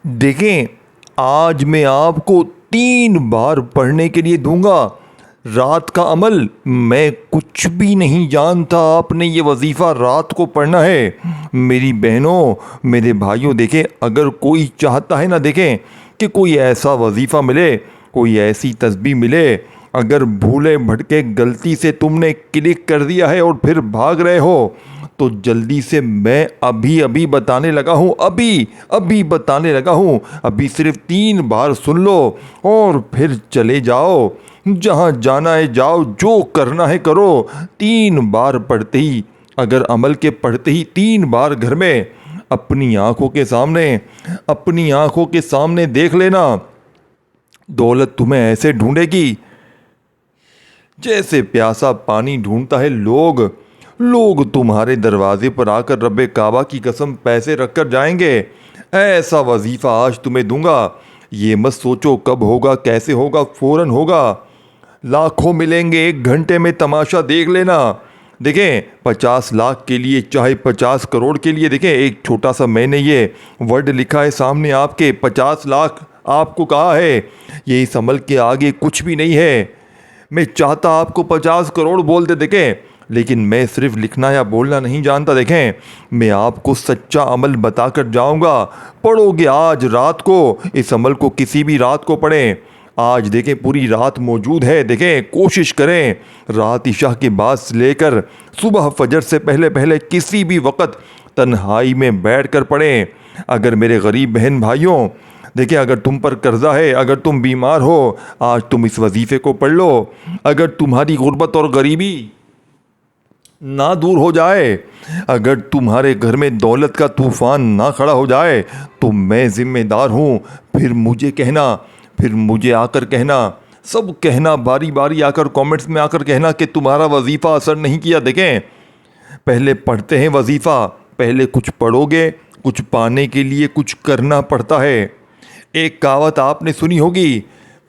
देखें, आज मैं आपको 3 बार पढ़ने के लिए दूंगा। रात का अमल मैं कुछ भी नहीं जानता, आपने ये वजीफ़ा रात को पढ़ना है। मेरी बहनों, मेरे भाइयों, देखें, अगर कोई चाहता है ना, देखें कि कोई ऐसा वजीफ़ा मिले, कोई ऐसी तस्बीह मिले, अगर भूले भटके गलती से तुमने क्लिक कर दिया है और फिर भाग रहे हो, तो जल्दी से मैं अभी अभी बताने लगा हूँ, अभी अभी बताने लगा हूँ। अभी सिर्फ 3 बार सुन लो और फिर चले जाओ, जहाँ जाना है जाओ, जो करना है करो। 3 बार पढ़ते ही, अगर अमल के पढ़ते ही 3 बार घर में अपनी आंखों के सामने, अपनी आंखों के सामने देख लेना, दौलत तुम्हें ऐसे ढूंढेगी जैसे प्यासा पानी ढूंढता है। लोग तुम्हारे दरवाजे पर आकर रब्बे काबा की कसम पैसे रखकर जाएंगे। ऐसा वजीफ़ा आज तुम्हें दूंगा। ये मत सोचो कब होगा, कैसे होगा, फ़ौरन होगा। लाखों मिलेंगे, 1 घंटे में तमाशा देख लेना। देखें, 50 लाख के लिए चाहे 50 करोड़ के लिए, देखें, एक छोटा सा मैंने ये वर्ड लिखा है सामने आपके, 50 लाख आपको कहा है। ये इस अमल के आगे कुछ भी नहीं है। मैं चाहता आपको 50 करोड़ बोल दे, देखें, लेकिन मैं सिर्फ लिखना या बोलना नहीं जानता। देखें, मैं आपको सच्चा अमल बताकर जाऊंगा। पढ़ोगे आज रात को, इस अमल को किसी भी रात को पढ़ें। आज देखें, पूरी रात मौजूद है। देखें, कोशिश करें रात इशा के बाद से लेकर सुबह फजर से पहले पहले किसी भी वक्त तन्हाई में बैठ कर पढ़ें। अगर मेरे गरीब बहन भाइयों, देखिए, अगर तुम पर कर्जा है, अगर तुम बीमार हो, आज तुम इस वजीफ़े को पढ़ लो। अगर तुम्हारी गुर्बत और गरीबी ना दूर हो जाए, अगर तुम्हारे घर में दौलत का तूफ़ान ना खड़ा हो जाए, तो मैं ज़िम्मेदार हूँ। फिर मुझे कहना, फिर मुझे आकर कहना, सब कहना, बारी बारी आकर कमेंट्स में आकर कहना कि तुम्हारा वजीफ़ा असर नहीं किया। देखें, पहले पढ़ते हैं वजीफ़ा, पहले कुछ पढ़ोगे, कुछ पाने के लिए कुछ करना पड़ता है। एक कहावत आपने सुनी होगी,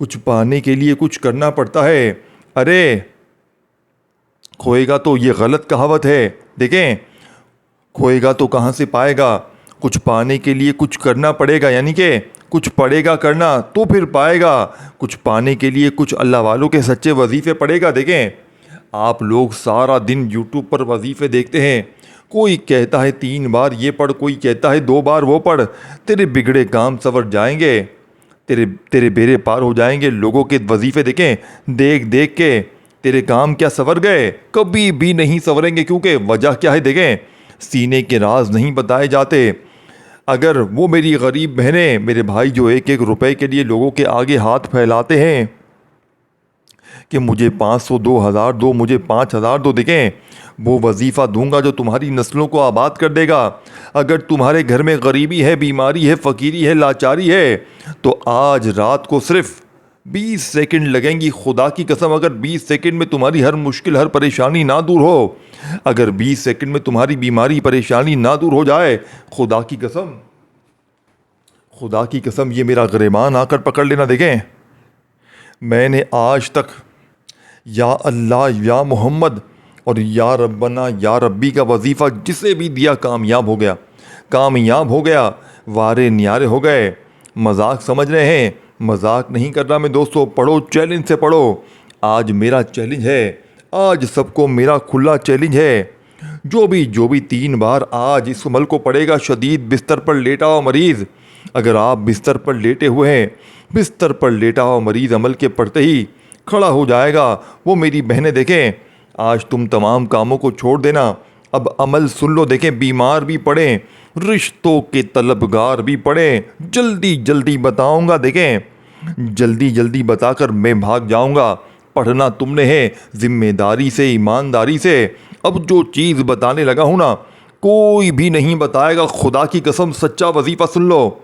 कुछ पाने के लिए कुछ करना पड़ता है। अरे खोएगा तो ये गलत कहावत है। देखें, खोएगा तो कहाँ से पाएगा। कुछ पाने के लिए कुछ करना पड़ेगा, यानी कि कुछ पड़ेगा करना तो फिर पाएगा। कुछ पाने के लिए कुछ अल्लाह वालों के सच्चे वजीफ़े पड़ेगा। देखें, आप लोग सारा दिन यूट्यूब पर वजीफ़े देखते हैं। कोई कहता है 3 बार ये पढ़, कोई कहता है 2 बार वो पढ़। तेरे बिगड़े काम संवर जाएंगे, तेरे बेड़े पार हो जाएंगे। लोगों के वजीफ़े देखें, देख देख के तेरे काम क्या संवर गए? कभी भी नहीं संवरेंगे। क्योंकि वजह क्या है? देखें, सीने के राज नहीं बताए जाते। अगर वो मेरी गरीब बहनें, मेरे भाई जो 1-1 रुपए के लिए लोगों के आगे हाथ फैलाते हैं कि मुझे 500 2,000 दो, मुझे 5,000 दो, देखें, वो वजीफ़ा दूंगा जो तुम्हारी नस्लों को आबाद कर देगा। अगर तुम्हारे घर में गरीबी है, बीमारी है, फ़कीरी है, लाचारी है, तो आज रात को सिर्फ 20 सेकंड लगेंगी। खुदा की कसम, अगर 20 सेकंड में तुम्हारी हर मुश्किल, हर परेशानी ना दूर हो, अगर 20 सेकंड में तुम्हारी बीमारी, परेशानी ना दूर हो जाए, खुदा की कसम, खुदा की कसम, ये मेरा गिरबान आकर पकड़ लेना। देखें, मैंने आज तक या अल्लाह, या मोहम्मद और या रब्बना, या रब्बी का वजीफ़ा जिसे भी दिया कामयाब हो गया, कामयाब हो गया, वारे न्यारे हो गए। मजाक समझ रहे हैं? मजाक नहीं कर रहा मैं दोस्तों। पढ़ो, चैलेंज से पढ़ो। आज मेरा चैलेंज है, आज सबको मेरा खुला चैलेंज है। जो भी 3 बार आज इस अमल को पढ़ेगा, शदीद बिस्तर पर लेटा हुआ मरीज़, अगर आप बिस्तर पर लेटे हुए हैं, बिस्तर पर लेटा हुआ मरीज़ अमल के पढ़ते ही खड़ा हो जाएगा। वो मेरी बहनें, देखें, आज तुम तमाम कामों को छोड़ देना, अब अमल सुन लो। देखें, बीमार भी पढ़ें, रिश्तों के तलबगार भी पढ़ें, जल्दी जल्दी बताऊंगा। देखें, जल्दी जल्दी बताकर मैं भाग जाऊंगा। पढ़ना तुमने है, जिम्मेदारी से, ईमानदारी से। अब जो चीज़ बताने लगा हूँ ना, कोई भी नहीं बताएगा। खुदा की कसम, सच्चा वजीफ़ा सुन लो।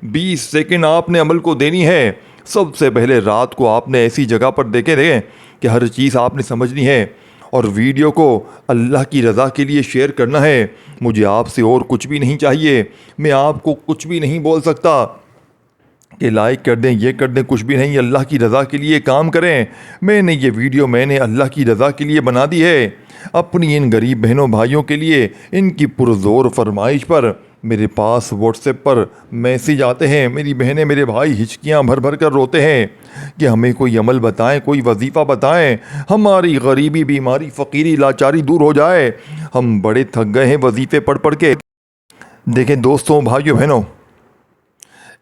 20 सेकंड आपने अमल को देनी है। सबसे पहले रात को आपने ऐसी जगह पर देखें कि हर चीज़ आपने समझनी है, और वीडियो को अल्लाह की रज़ा के लिए शेयर करना है। मुझे आपसे और कुछ भी नहीं चाहिए। मैं आपको कुछ भी नहीं बोल सकता कि लाइक कर दें, ये कर दें, कुछ भी नहीं। अल्लाह की रज़ा के लिए काम करें। मैंने ये वीडियो अल्लाह की रज़ा के लिए बना दी है, अपनी इन गरीब बहनों भाइयों के लिए, इनकी पुरज़ोर फरमाइश पर। मेरे पास व्हाट्सएप पर मैसेज आते हैं, मेरी बहनें मेरे भाई हिचकियाँ भर भर कर रोते हैं कि हमें कोई अमल बताएं, कोई वजीफ़ा बताएं, हमारी गरीबी, बीमारी, फ़कीरी, लाचारी दूर हो जाए। हम बड़े थक गए हैं वजीफ़े पढ़ पढ़ के। देखें दोस्तों, भाइयों बहनों,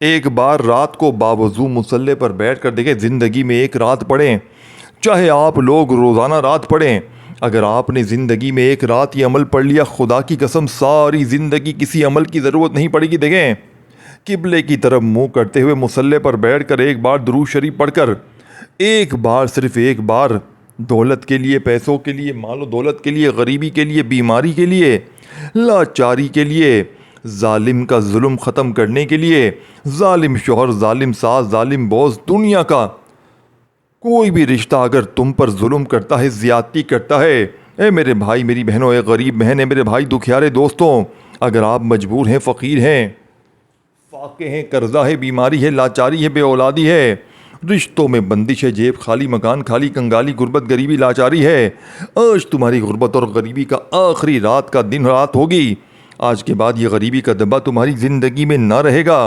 एक बार रात को बावजू मुसल्ले पर बैठ कर देखें, ज़िंदगी में एक रात पढ़ें, चाहे आप लोग रोज़ाना रात पढ़ें। अगर आपने ज़िंदगी में एक रात ये अमल पढ़ लिया, खुदा की कसम सारी ज़िंदगी किसी अमल की ज़रूरत नहीं पड़ेगी। देखें, किबले की तरफ मुंह करते हुए मुसल्ले पर बैठकर एक बार दुरूद शरीफ पढ़कर, एक बार, सिर्फ एक बार, दौलत के लिए, पैसों के लिए, मालो दौलत के लिए, गरीबी के लिए, बीमारी के लिए, लाचारी के लिए, जालिम का जुल्म ख़त्म करने के लिए, जालिम शोहर, जालिम सास, जालिम बॉस, दुनिया का कोई भी रिश्ता अगर तुम पर जुल्म करता है, ज़्यादती करता है, ए मेरे भाई, मेरी बहनों, ए गरीब बहन है, मेरे भाई दुखियारे दोस्तों, अगर आप मजबूर हैं, फ़कीर हैं, फाके हैं, कर्जा है, बीमारी है, लाचारी है, बे औलादी है, रिश्तों में बंदिश है, जेब खाली, मकान खाली, कंगाली, गुर्बत, गरीबी, लाचारी है, आज तुम्हारी गुर्बत और गरीबी का आखिरी रात का दिन रात होगी। आज के बाद ये गरीबी का दब्बा तुम्हारी ज़िंदगी में ना रहेगा।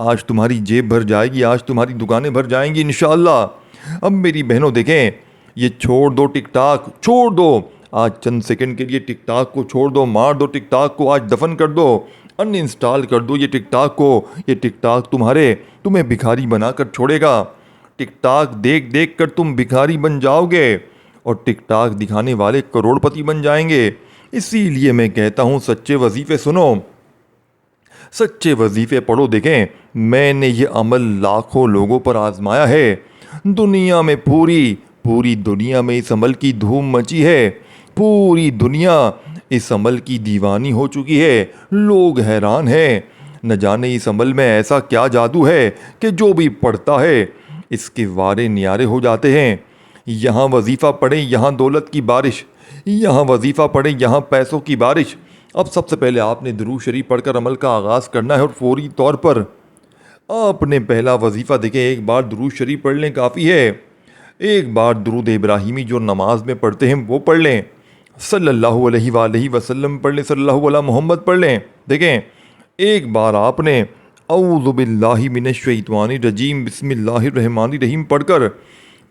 आज तुम्हारी जेब भर जाएगी, आज तुम्हारी दुकानें भर जाएंगी इंशाअल्लाह। अब मेरी बहनों देखें, ये छोड़ दो टिकटॉक, छोड़ दो आज, चंद सेकंड के लिए टिकटॉक को छोड़ दो, मार दो टिकटॉक को, आज दफन कर दो, अनइंस्टॉल कर दो ये टिकटॉक को। ये टिकटॉक तुम्हें भिखारी बनाकर छोड़ेगा। टिकटॉक देख देख कर तुम भिखारी बन जाओगे और टिकटॉक दिखाने वाले करोड़पति बन जाएंगे। इसीलिए मैं कहता हूँ, सच्चे वजीफ़े सुनो, सच्चे वजीफ़े पढ़ो। देखें, मैंने ये अमल लाखों लोगों पर आजमाया है। दुनिया में, पूरी दुनिया में इस अमल की धूम मची है। पूरी दुनिया इस अमल की दीवानी हो चुकी है। लोग हैरान हैं, न जाने इस अमल में ऐसा क्या जादू है कि जो भी पढ़ता है इसके वारे न्यारे हो जाते हैं। यहाँ वजीफ़ा पढ़ें, यहाँ दौलत की बारिश, यहाँ वजीफ़ा पढ़ें, यहाँ पैसों की बारिश। अब सबसे पहले आपने दुरूद शरीफ पढ़कर अमल का आगाज़ करना है और फौरी तौर पर आपने पहला वजीफ़ा, देखें, एक बार दुरूद शरीफ पढ़ लें काफ़ी है। एक बार दुरूद इब्राहिमी जो नमाज में पढ़ते हैं वो पढ़ लें, सल्लल्लाहु अलैहि वसल्लम पढ़ लें, सल्लल्लाहु अला मोहम्मद पढ़ लें। देखें, एक बार आपने औज़ु बिल्लाहि मिनश्शैतानिर रजीम बिस्मिल्लाहिर रहमानिर रहीम पढ़कर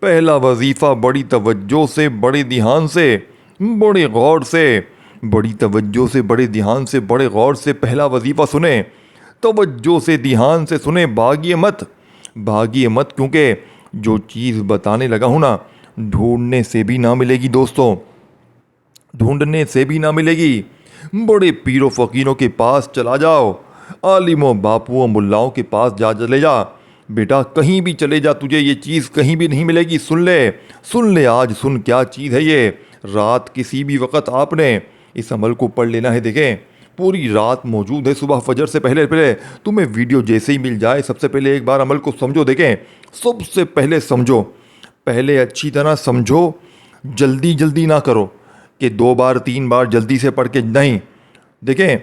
पहला वजीफ़ा बड़ी तवज्जो से, बड़े ध्यान से, बड़े गौर से, बड़ी तवज्जो से, बड़े ध्यान से, बड़े गौर से पहला वजीफ़ा सुने, तवज्जो से, ध्यान से सुने, भागिए मत, क्योंकि जो चीज़ बताने लगा हूँ ना, ढूंढने से भी ना मिलेगी दोस्तों, ढूंढने से भी ना मिलेगी। बड़े पीरों फ़कीरों के पास चला जाओ, आलिमों, बापुओं, मुल्लाओं के पास चले जा बेटा, कहीं भी चले जा, तुझे ये चीज़ कहीं भी नहीं मिलेगी। सुन ले आज, सुन क्या चीज़ है ये। रात किसी भी वक्त आपने इस अमल को पढ़ लेना है। देखें, पूरी रात मौजूद है, सुबह फजर से पहले तुम्हें वीडियो जैसे ही मिल जाए, सबसे पहले एक बार अमल को समझो। देखें, सबसे पहले समझो, पहले अच्छी तरह समझो, जल्दी ना करो कि 2 बार 3 बार जल्दी से पढ़ के नहीं। देखें,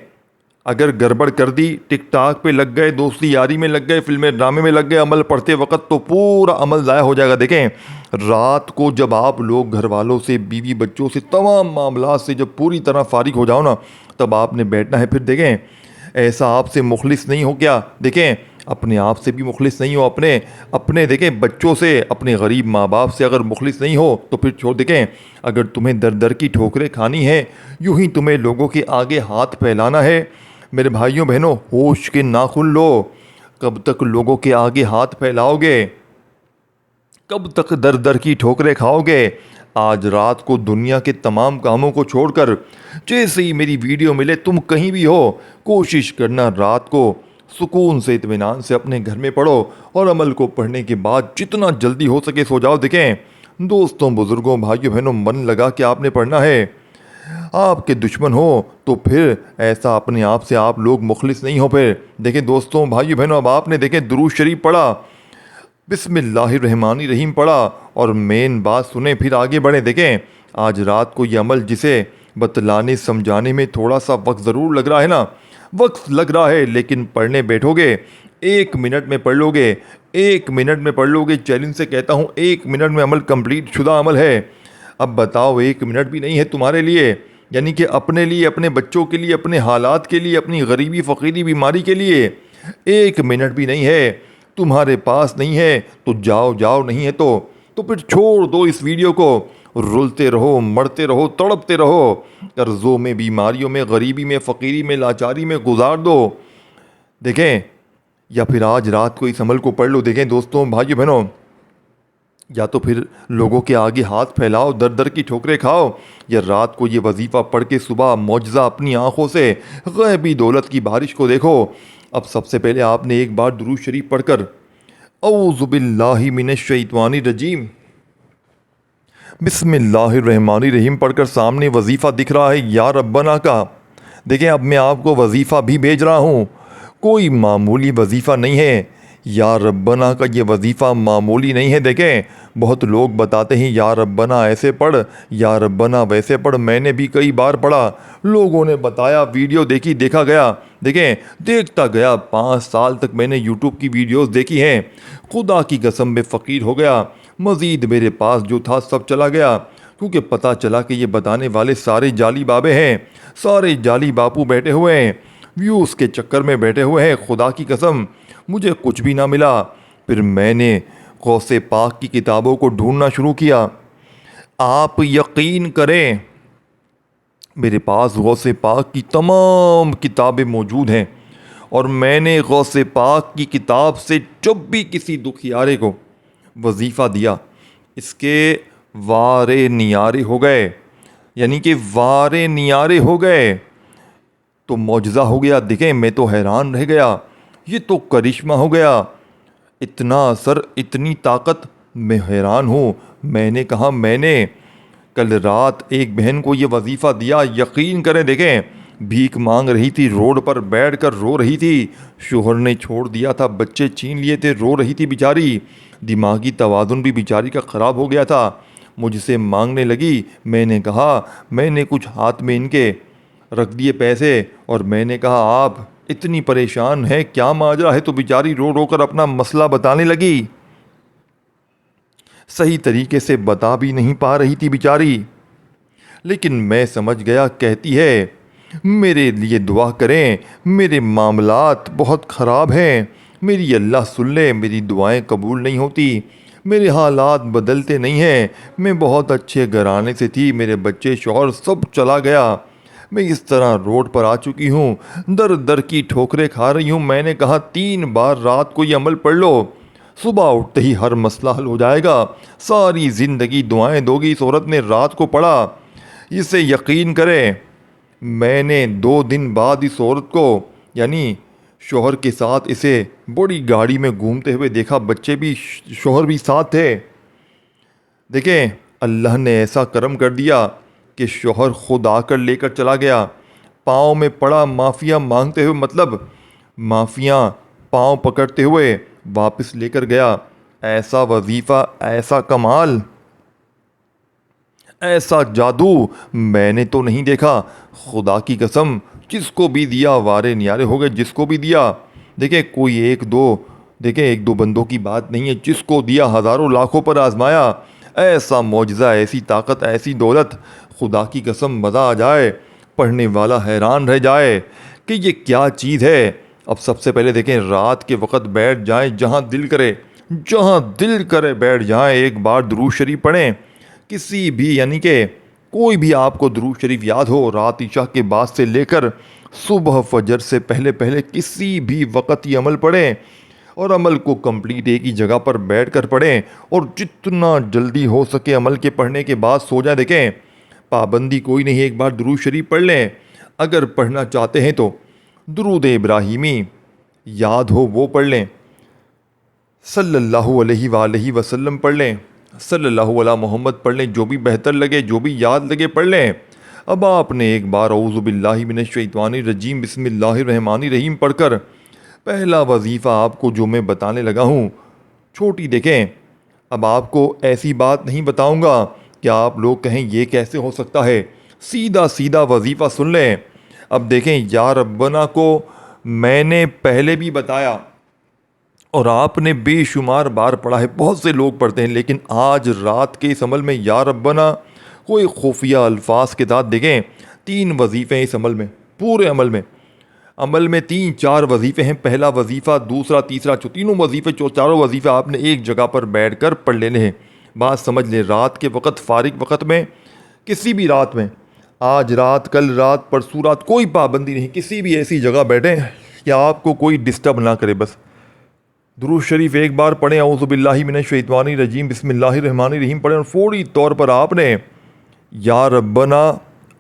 अगर गड़बड़ कर दी, टिकटॉक पे लग गए, दोस्ती यारी में लग गए, फिल्में ड्रामे में लग गए अमल पढ़ते वक्त, तो पूरा अमल ज़ाया हो जाएगा। देखें, रात को जब आप लोग घर वालों से, बीवी बच्चों से, तमाम मामलात से जब पूरी तरह फारिग हो जाओ ना, तब आपने बैठना है। फिर देखें, ऐसा आपसे मुखलिस नहीं हो क्या? देखें, अपने आप से भी मुखलिस नहीं हो, अपने देखें बच्चों से, अपने गरीब माँ बाप से अगर मुखलिस नहीं हो तो फिर छोड़। देखें, अगर तुम्हें दर दर की ठोकरें खानी है, यूं ही तुम्हें लोगों के आगे हाथ फैलाना है, मेरे भाइयों बहनों, होश के नाखुन लो। कब तक लोगों के आगे हाथ फैलाओगे? कब तक दर दर की ठोकरें खाओगे? आज रात को दुनिया के तमाम कामों को छोड़कर, जैसे ही मेरी वीडियो मिले, तुम कहीं भी हो, कोशिश करना रात को सुकून से, इत्मीनान से अपने घर में पढ़ो और अमल को पढ़ने के बाद जितना जल्दी हो सके सो जाओ। देखें दोस्तों, बुज़ुर्गों, भाइयों बहनों, मन लगा के आपने पढ़ना है। आपके दुश्मन हो तो फिर ऐसा अपने आप से आप लोग मुखलिस नहीं हो। फिर देखें दोस्तों, भाइयों बहनों, अब आपने देखें दुरूद शरीफ पढ़ा, बिस्मिल्लाहिर्रहमानिर्रहीम पढ़ा और मेन बात सुने, फिर आगे बढ़े। देखें, आज रात को ये अमल जिसे बतलाने समझाने में थोड़ा सा वक्त ज़रूर लग रहा है ना, वक्त लग रहा है, लेकिन पढ़ने बैठोगे 1 मिनट में पढ़ लोगे, 1 मिनट में पढ़ लोगे। चैलेंज से कहता हूँ, 1 मिनट में अमल कंप्लीट शुदा अमल है। अब बताओ, 1 मिनट भी नहीं है तुम्हारे लिए यानी कि अपने लिए, अपने बच्चों के लिए, अपने हालात के लिए, अपनी गरीबी फ़कीरी बीमारी के लिए 1 मिनट भी नहीं है। तुम्हारे पास नहीं है तो जाओ, जाओ नहीं है तो फिर छोड़ दो इस वीडियो को। रुलते रहो, मरते रहो, तड़पते रहो, कर्ज़ों में, बीमारियों में, गरीबी में, फ़कीरी में, लाचारी में गुजार दो। देखें, या फिर आज रात को इस अमल को पढ़ लो। देखें दोस्तों, भाइयों बहनों, या तो फिर लोगों के आगे हाथ फैलाओ, दर दर की ठोकरें खाओ, या रात को ये वजीफ़ा पढ़ के सुबह मौजज़ा अपनी आँखों से गैबी दौलत की बारिश को देखो। अब सबसे पहले आपने एक बार दुरूद शरीफ पढ़कर औज़ु बिल्लाहि मिनश शैतानिर रजीम बिस्मिल्लाहिर्रहमानिर्रहीम पढ़कर सामने वजीफ़ा दिख रहा है या रब्बना का। देखें, अब मैं आपको वजीफ़ा भी भेज रहा हूँ, कोई मामूली वजीफ़ा नहीं है। या रब्बना का ये वजीफ़ा मामूली नहीं है। देखें, बहुत लोग बताते हैं या रब्बना ऐसे पढ़, या रब्बना वैसे पढ़। मैंने भी कई बार पढ़ा, लोगों ने बताया, वीडियो देखी, देखा गया। देखें, देखता गया, 5 साल तक मैंने यूट्यूब की वीडियोस देखी हैं। खुदा की कसम में फ़कीर हो गया। मज़ीद मेरे पास जो था सब चला गया, क्योंकि पता चला कि ये बताने वाले सारे जाली बाबे हैं, सारे जाली बापू बैठे हुए हैं, व्यूज़ के चक्कर में बैठे हुए हैं। खुदा की कसम मुझे कुछ भी ना मिला। फिर मैंने गौसे पाक की किताबों को ढूंढना शुरू किया। आप यकीन करें, मेरे पास गौसे पाक की तमाम किताबें मौजूद हैं, और मैंने गौसे पाक की किताब से जब भी किसी दुखियारे को वजीफ़ा दिया, इसके वारे नियारे हो गए, यानी कि वारे नियारे हो गए, तो मौजज़ा हो गया। देखें, मैं तो हैरान रह गया, ये तो करिश्मा हो गया, इतना असर, इतनी ताकत, मैं हैरान हूँ। मैंने कहा, मैंने कल रात एक बहन को ये वजीफ़ा दिया, यकीन करें, देखें, भीख मांग रही थी, रोड पर बैठकर रो रही थी, शोहर ने छोड़ दिया था, बच्चे छीन लिए थे, रो रही थी बेचारी, दिमागी तवाज़ुन भी बेचारी का ख़राब हो गया था। मुझसे मांगने लगी। मैंने कहा, मैंने कुछ हाथ में इनके रख दिए पैसे, और मैंने कहा, आप इतनी परेशान है, क्या माजरा है? तो बेचारी रो रो कर अपना मसला बताने लगी। सही तरीके से बता भी नहीं पा रही थी बेचारी, लेकिन मैं समझ गया। कहती है, मेरे लिए दुआ करें, मेरे मामलात बहुत ख़राब हैं, मेरी अल्लाह सुन ले, मेरी दुआएं कबूल नहीं होती, मेरे हालात बदलते नहीं हैं। मैं बहुत अच्छे घराने से थी, मेरे बच्चे, शौहर सब चला गया, मैं इस तरह रोड पर आ चुकी हूँ, दर दर की ठोकरें खा रही हूँ। मैंने कहा, 3 बार रात को ये अमल पढ़ लो, सुबह उठते ही हर मसला हल हो जाएगा। सारी ज़िंदगी दुआएं दोगी। इस औरत ने रात को पढ़ा। इसे यकीन करें, मैंने 2 दिन बाद इस औरत को, यानी शोहर के साथ, इसे बड़ी गाड़ी में घूमते हुए देखा। बच्चे भी, शोहर भी साथ थे। देखें, अल्लाह ने ऐसा करम कर दिया कि शोहर खुद आकर लेकर चला गया। पाँव में पड़ा माफ़िया मांगते हुए, मतलब माफ़िया पाँव पकड़ते हुए वापस लेकर गया। ऐसा वजीफ़ा, ऐसा कमाल, ऐसा जादू मैंने तो नहीं देखा। खुदा की कसम, जिसको भी दिया वारे न्यारे हो गए, जिसको भी दिया। देखें, कोई एक दो, देखें, 1-2 बंदों की बात नहीं है, जिसको दिया हज़ारों लाखों पर आजमाया। ऐसा मौजज़ा, ऐसी ताकत, ऐसी दौलत, खुदा की कसम मज़ा आ जाए, पढ़ने वाला हैरान रह जाए कि ये क्या चीज़ है। अब सबसे पहले देखें, रात के वक़्त बैठ जाएं, जहाँ दिल करे, जहाँ दिल करे बैठ जाएं, एक बार दुरूद शरीफ पढ़ें, किसी भी, यानी कि कोई भी आपको दुरूद शरीफ याद हो, रात इशा के बाद से लेकर सुबह फजर से पहले पहले किसी भी वक़्त ये अमल पढ़ें, और अमल को कंप्लीट एक ही जगह पर बैठ कर पढ़ें, और जितना जल्दी हो सके अमल के पढ़ने के बाद सो जाए। देखें, पाबंदी कोई नहीं, एक बार दुरूद शरीफ पढ़ लें। अगर पढ़ना चाहते हैं तो दुरूद इब्राहिमी याद हो वो पढ़ लें, सल्लल्लाहु अलैहि वसल्लम पढ़ लें, सल्लल्लाहु अला मोहम्मद पढ़ लें, जो भी बेहतर लगे, जो भी याद लगे पढ़ लें। अब आपने एक बार औज़ु बिल्लाहि मिनश शैतानिर रजीम बिस्मिल्लाहिर्रहमानिर्रहीम पढ़कर पहला वजीफ़ा आपको जो मैं बताने लगा हूँ, छोटी, देखें, अब आपको ऐसी बात नहीं बताऊँगा कि आप लोग कहें ये कैसे हो सकता है। सीधा सीधा वजीफ़ा सुन लें। अब देखें, या रब्बना को मैंने पहले भी बताया और आपने बेशुमार बार पढ़ा है, बहुत से लोग पढ़ते हैं, लेकिन आज रात के इस अमल में या रब्बना कोई खुफिया अल्फाज के साथ, देखें, 3 वजीफ़े हैं इस अमल में, पूरे अमल में 3-4 वजीफ़े हैं। पहला वजीफ़ा, दूसरा, तीसरा, तीनों वजीफ़े, चारों वजीफ़े आपने एक जगह पर बैठ कर पढ़ लेने हैं। बात समझ लें, रात के वक़्त, फारिग वक़्त में, किसी भी रात में, आज रात, कल रात, परसों रात, कोई पाबंदी नहीं, किसी भी ऐसी जगह बैठें कि आपको कोई डिस्टर्ब ना करे। बस दुरूद शरीफ एक बार पढ़ें, औज़ु बिल्लाहि मिनश शैतानिर रजीम, बिस्मिल्लाहिर रहमानिर रहीम पढ़ें, और फौरी तौर पर आपने या रब्बना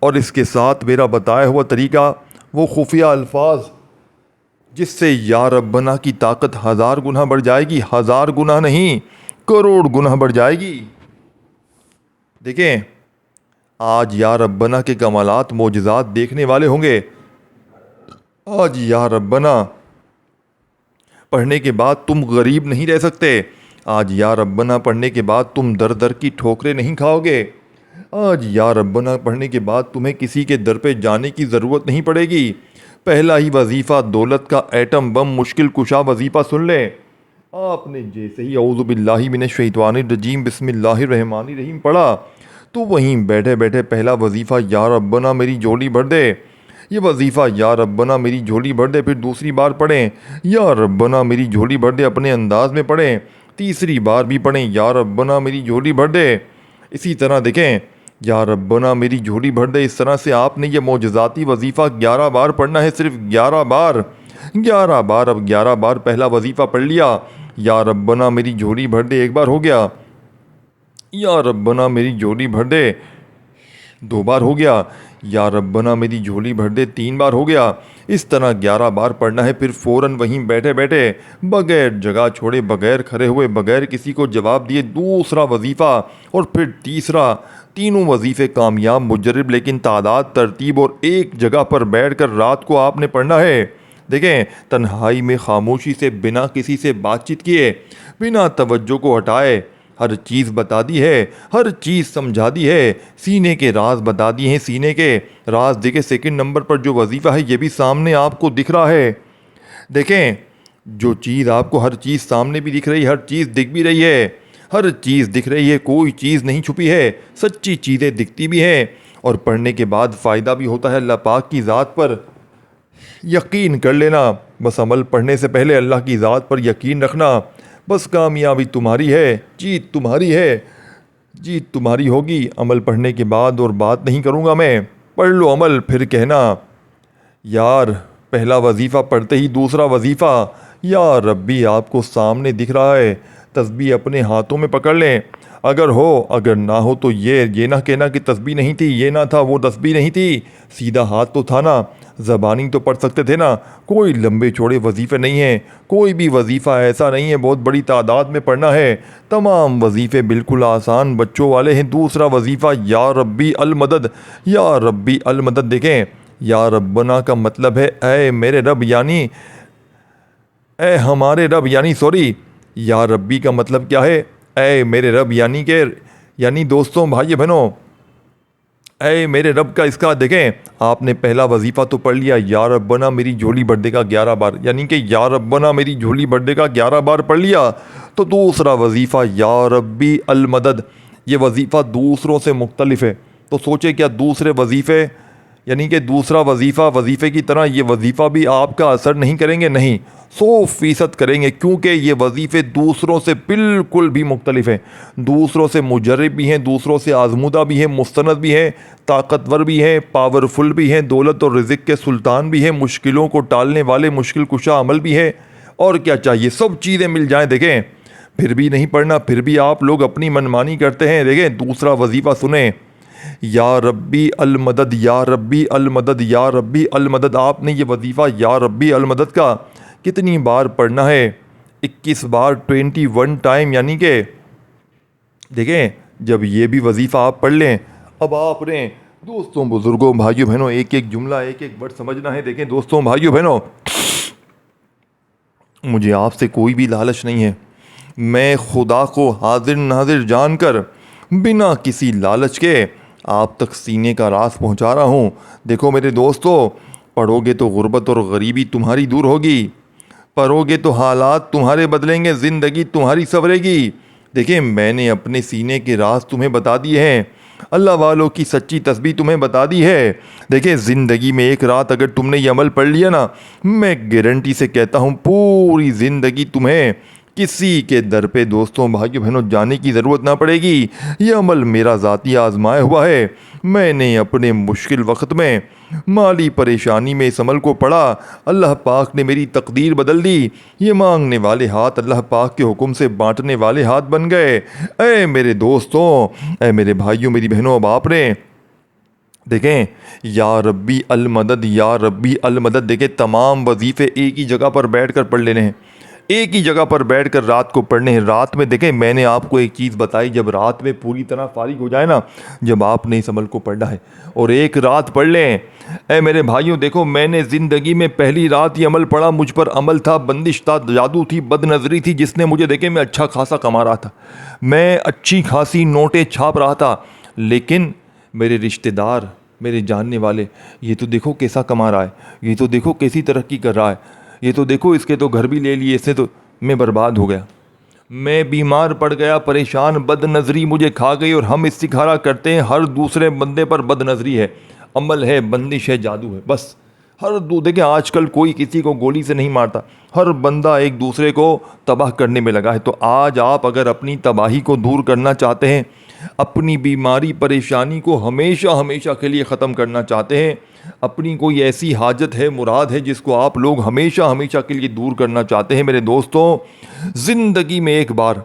और इसके साथ मेरा बताया हुआ तरीका, वो खुफिया अल्फाज जिससे या रब्बना की ताकत 1000 गुना बढ़ जाएगी। 1000 गुना नहीं, करोड़ गुना बढ़ जाएगी। देखें, आज या रब्बना के कमालात, मोजज़ात देखने वाले होंगे। आज या रब्बना पढ़ने के बाद तुम गरीब नहीं रह सकते। आज या रब्बना पढ़ने के बाद तुम दर दर की ठोकरें नहीं खाओगे। आज या रब्बना पढ़ने के बाद तुम्हें किसी के दर पे जाने की ज़रूरत नहीं पड़ेगी। पहला ही वजीफ़ा, दौलत का एटम बम, मुश्किल कुशा वजीफ़ा सुन लें। आपने जैसे ही औज़ु बिल्लाहि मिनश शैतानिर रजीम, बिस्मिल्लाहिर रहमानिर रहीम पढ़ा, तो वहीं बैठे बैठे पहला वजीफ़ा, या रब्बना मेरी झोली भर दे। ये वजीफ़ा, या रब्बना मेरी झोली भर दे, फिर दूसरी बार पढ़ें, या रब्बना मेरी झोली भर दे, अपने अंदाज में पढ़ें। तीसरी बार भी पढ़ें, या रब्बना मेरी झोली भर दे। इसी तरह देखें, या रब्बना मेरी झोली भर दे। इस तरह से आपने ये मोजज़ाती वजीफ़ा 11 बार पढ़ना है, सिर्फ 11 बार, 11 बार। अब 11 बार पहला वजीफ़ा पढ़ लिया, या रब्बना मेरी झोली भर दे, एक बार हो गया। या रब्बना मेरी झोली भर दे, 2 बार हो गया। या रब्बना मेरी झोली भर दे, 3 बार हो गया। इस तरह 11 बार पढ़ना है। फिर फ़ौरन वहीं बैठे बैठे, बग़ैर जगह छोड़े, बग़ैर खड़े हुए, बग़ैर किसी को जवाब दिए, दूसरा वजीफ़ा और फिर तीसरा। तीनों वजीफ़े कामयाब, मुजर्रब, लेकिन तादाद, तरतीब और एक जगह पर बैठ कर रात को आपने पढ़ना है। देखें, तन्हाई में खामोशी से, बिना किसी से बातचीत किए, बिना तवज्जो को हटाए, हर चीज़ बता दी है, हर चीज़ समझा दी है, सीने के राज बता दिए हैं। सीने के राज देखें, सेकंड नंबर पर जो वजीफ़ा है ये भी सामने आपको दिख रहा है। देखें, जो चीज़ आपको, हर चीज़ सामने भी दिख रही है, हर चीज़ दिख भी रही है, हर चीज़ दिख रही है, कोई चीज़ नहीं छुपी है, सच्ची चीज़ें दिखती भी हैं। और पढ़ने के बाद फ़ायदा भी होता है। अल्लाह पाक की ज़ात पर यकीन कर लेना। बस अमल पढ़ने से पहले अल्लाह की ज़ात पर यकीन रखना। बस कामयाबी तुम्हारी है, जीत तुम्हारी है, जीत तुम्हारी होगी। अमल पढ़ने के बाद और बात नहीं करूँगा मैं, पढ़ लो अमल, फिर कहना यार पहला वजीफ़ा पढ़ते ही दूसरा वजीफ़ा, या रब्बी आपको सामने दिख रहा है। तस्बीह अपने हाथों में पकड़ लें, अगर हो, अगर ना हो तो ये ना कहना कि तस्बीह नहीं थी, ये ना था, वो तस्बीह नहीं थी, सीधा हाथ तो था ना, ज़बानी तो पढ़ सकते थे ना। कोई लंबे चौड़े वजीफ़े नहीं हैं, कोई भी वजीफ़ा ऐसा नहीं है बहुत बड़ी तादाद में पढ़ना है। तमाम वजीफ़े बिल्कुल आसान बच्चों वाले हैं। दूसरा वजीफ़ा, या रब्बी अल मदद, या रब्बी अल मदद। देखें, या रब्बना का मतलब है ऐ मेरे रब, यानी ऐ हमारे रब, यानी या रब्बी का मतलब क्या है? ऐ मेरे रब, यानी दोस्तों, भाई बहनों, ऐ मेरे रब का इसका देखें, आपने पहला वजीफ़ा तो पढ़ लिया, या रब्बना मेरी झोली भर देगा 11 बार, यानी कि या रब्बना मेरी झोली भर देगा 11 बार पढ़ लिया। तो दूसरा वजीफ़ा, या रब्बी अल मदद, ये वजीफ़ा दूसरों से मुख्तलिफ है। तो सोचे क्या दूसरे वजीफ़े, यानी कि दूसरा वजीफ़े की तरह ये वजीफ़ा भी आपका असर नहीं करेंगे? नहीं, 100% करेंगे, क्योंकि ये वजीफ़े दूसरों से बिल्कुल भी मुख्तलिफ हैं। दूसरों से मुजर्रब भी हैं, दूसरों से आजमूदा भी हैं, मुस्तनद भी हैं, ताकतवर भी हैं, पावरफुल भी हैं, दौलत और रिज़्क़ के सुल्तान भी हैं, मुश्किलों को टालने वाले मुश्किल कुशा अमल भी है। और क्या चाहिए? सब चीज़ें मिल जाएँ। देखें, फिर भी नहीं पढ़ना, फिर भी आप लोग अपनी मनमानी करते हैं। देखें, दूसरा वजीफ़ा सुने, या रब्बी अल मदद, या रब्बी अल मदद, या रब्बी अल मदद। आपने ये वजीफ़ा या रब्बी अल मदद का कितनी बार पढ़ना है? 21 बार, 21 टाइम। यानी कि देखें, जब ये भी वजीफ़ा आप पढ़ लें, अब आपने दोस्तों, बुज़ुर्गों, भाइयों बहनों, एक एक जुमला, एक एक वर्ड समझना है। देखें दोस्तों, भाइयों बहनों, मुझे आपसे कोई भी लालच नहीं है। मैं खुदा को हाजिर नाजिर जानकर बिना किसी लालच के आप तक सीने का रास पहुंचा रहा हूं। देखो मेरे दोस्तों, पढ़ोगे तो गुर्बत और गरीबी तुम्हारी दूर होगी, पढ़ोगे तो हालात तुम्हारे बदलेंगे, ज़िंदगी तुम्हारी संवरेगी। देखिए, मैंने अपने सीने के राज तुम्हें बता दिए हैं। अल्लाह वालों की सच्ची तस्बीह तुम्हें बता दी है। देखिए ज़िंदगी में एक रात अगर तुमने ये अमल पढ़ लिया ना, मैं गारंटी से कहता हूँ पूरी ज़िंदगी तुम्हें किसी के दर पे दोस्तों भाइयों बहनों जाने की ज़रूरत ना पड़ेगी। ये अमल मेरा ज़ाती आजमाया हुआ है। मैंने अपने मुश्किल वक्त में माली परेशानी में इस अमल को पढ़ा, अल्लाह पाक ने मेरी तकदीर बदल दी। ये मांगने वाले हाथ अल्लाह पाक के हुक्म से बांटने वाले हाथ बन गए। ऐ मेरे दोस्तों, ऐ मेरे भाइयों मेरी बहनों, अब आपने देखें या रब्बी अल मदद, या रब्बी अल मदद, देखें तमाम वजीफ़े एक ही जगह पर बैठ कर पढ़ लेने हैं, एक ही जगह पर बैठकर रात को पढ़ने हैं। रात में देखें मैंने आपको एक चीज़ बताई, जब रात में पूरी तरह फारिग हो जाए ना, जब आपने इस अमल को पढ़ना है और एक रात पढ़ लें। ऐ मेरे भाइयों देखो, मैंने ज़िंदगी में पहली रात ये अमल पढ़ा, मुझ पर अमल था, बंदिश था, जादू थी, बदनज़री थी, जिसने मुझे देखे मैं अच्छा खासा कमा रहा था, मैं अच्छी खासी नोटें छाप रहा था, लेकिन मेरे रिश्तेदार, मेरे जानने वाले, ये तो देखो कैसा कमा रहा है, ये तो देखो कैसी तरक्की कर रहा है, ये तो देखो इसके तो घर भी ले लिए, इससे तो मैं बर्बाद हो गया, मैं बीमार पड़ गया, परेशान, बदनज़री मुझे खा गई। और हम इस्तिखारा करते हैं हर दूसरे बंदे पर बदनज़री है, अमल है, बंदिश है, जादू है, बस हर देखें आजकल कोई किसी को गोली से नहीं मारता, हर बंदा एक दूसरे को तबाह करने में लगा है। तो आज आप अगर अपनी तबाही को दूर करना चाहते हैं, अपनी बीमारी परेशानी को हमेशा हमेशा के लिए ख़त्म करना चाहते हैं, अपनी कोई ऐसी हाजत है, मुराद है जिसको आप लोग हमेशा हमेशा के लिए दूर करना चाहते हैं, मेरे दोस्तों ज़िंदगी में एक बार,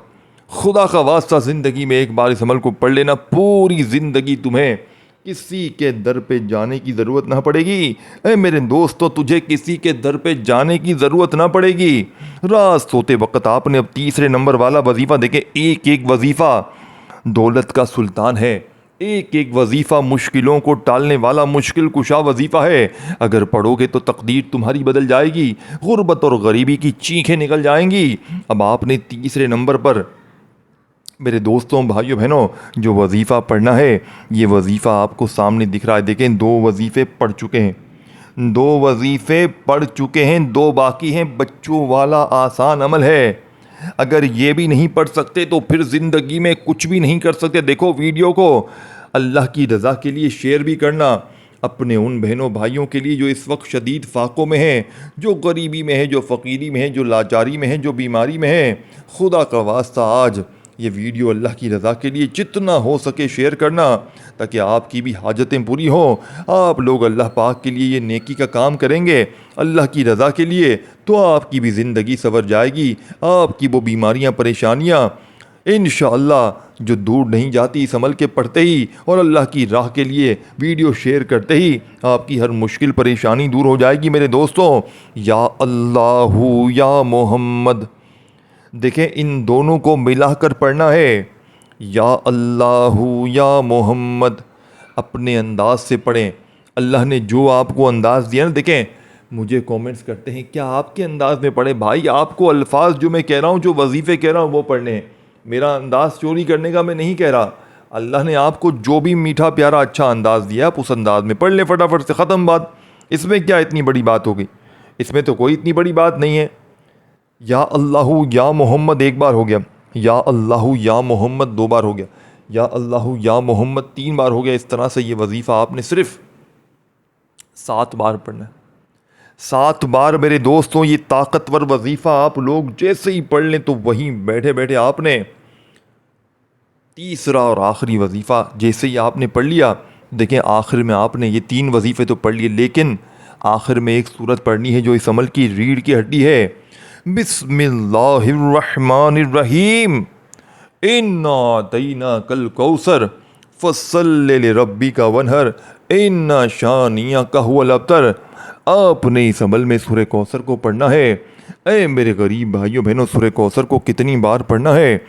खुदा का वास्ता ज़िंदगी में एक बार इस अमल को पढ़ लेना, पूरी ज़िंदगी तुम्हें किसी के दर पे जाने की ज़रूरत ना पड़ेगी। ऐ मेरे दोस्तों, तुझे किसी के दर पे जाने की ज़रूरत ना पड़ेगी। रात सोते वक्त आपने अब तीसरे नंबर वाला वजीफ़ा देखे, एक एक वजीफ़ा दौलत का सुल्तान है, एक एक वजीफ़ा मुश्किलों को टालने वाला मुश्किल कुशा वजीफ़ा है। अगर पढ़ोगे तो तकदीर तुम्हारी बदल जाएगी, गुर्बत और गरीबी की चीखें निकल जाएंगी। अब आपने तीसरे नंबर पर मेरे दोस्तों भाइयों बहनों जो वजीफ़ा पढ़ना है, ये वजीफ़ा आपको सामने दिख रहा है। देखें 2 वजीफ़े पढ़ चुके हैं, 2 वजीफ़े पढ़ चुके हैं, 2 बाकी हैं। बच्चों वाला आसान अमल है, अगर ये भी नहीं पढ़ सकते तो फिर ज़िंदगी में कुछ भी नहीं कर सकते। देखो वीडियो को अल्लाह की रज़ा के लिए शेयर भी करना, अपने उन बहनों भाइयों के लिए जो इस वक्त शदीद फाकों में हैं, जो गरीबी में है, जो फ़कीरी में है, जो लाचारी में है, जो बीमारी में है। खुदा का वास्ता आज ये वीडियो अल्लाह की रज़ा के लिए जितना हो सके शेयर करना, ताकि आपकी भी हाजतें पूरी हों। आप लोग अल्लाह पाक के लिए ये नेकी का काम करेंगे, अल्लाह की रज़ा के लिए, तो आपकी भी ज़िंदगी संवर जाएगी। आपकी वो बीमारियां परेशानियां इंशाअल्लाह जो दूर नहीं जाती इस अमल के पढ़ते ही और अल्लाह की राह के लिए वीडियो शेयर करते ही, आपकी हर मुश्किल परेशानी दूर हो जाएगी। मेरे दोस्तों, या अल्लाहु या मोहम्मद, देखें इन दोनों को मिलाकर पढ़ना है, या अल्लाहु या मोहम्मद। अपने अंदाज से पढ़ें, अल्लाह ने जो आपको अंदाज़ दिया ना, देखें मुझे कमेंट्स करते हैं क्या आपके अंदाज में पढ़े। भाई आपको अल्फाज जो मैं कह रहा हूँ, जो वजीफ़े कह रहा हूँ वो पढ़ने हैं, मेरा अंदाज़ चोरी करने का मैं नहीं कह रहा। अल्लाह ने आपको जो भी मीठा प्यारा अच्छा अंदाज़ दिया, आप उस अंदाज में पढ़ लें, फटाफट से ख़त्म बात। इसमें क्या इतनी बड़ी बात हो गई, इसमें तो कोई इतनी बड़ी बात नहीं है। या अल्लाहु या मोहम्मद एक बार हो गया, या अल्लाहु या मोहम्मद 2 बार हो गया, या अल्लाहु या मोहम्मद 3 बार हो गया। इस तरह से ये वजीफ़ा आपने सिर्फ 7 बार पढ़ना है, 7 बार। मेरे दोस्तों ये ताकतवर वजीफ़ा आप लोग जैसे ही पढ़ लें तो वहीं बैठे बैठे आपने तीसरा और आखिरी वजीफ़ा जैसे ही आपने पढ़ लिया, देखें आखिर में आपने ये 3 वजीफ़े तो पढ़ लिए, लेकिन आखिर में एक सूरत पढ़नी है जो इस अमल की रीढ़ की हड्डी है। बिस्मिल्लाहिर्रहमानिर्रहीम, इन्ना अतैना कल कौसर फसल्लि लिरब्बिका वनहर, इन्ना शानियका हुवल अब्तर। आपने इस अमल में सूरह कौसर को पढ़ना है। ऐ मेरे गरीब भाइयों बहनों, सूरह कौसर को कितनी बार पढ़ना है?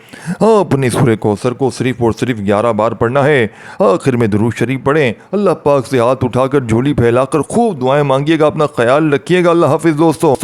आपने सूरह कौसर को सिर्फ और सिर्फ 11 बार पढ़ना है। आखिर में दुरूद शरीफ पढ़ें, अल्लाह पाक से हाथ उठाकर झोली फैलाकर खूब दुआएं मांगिएगा, अपना ख्याल रखिएगा। अल्लाह हाफिज़ दोस्तों।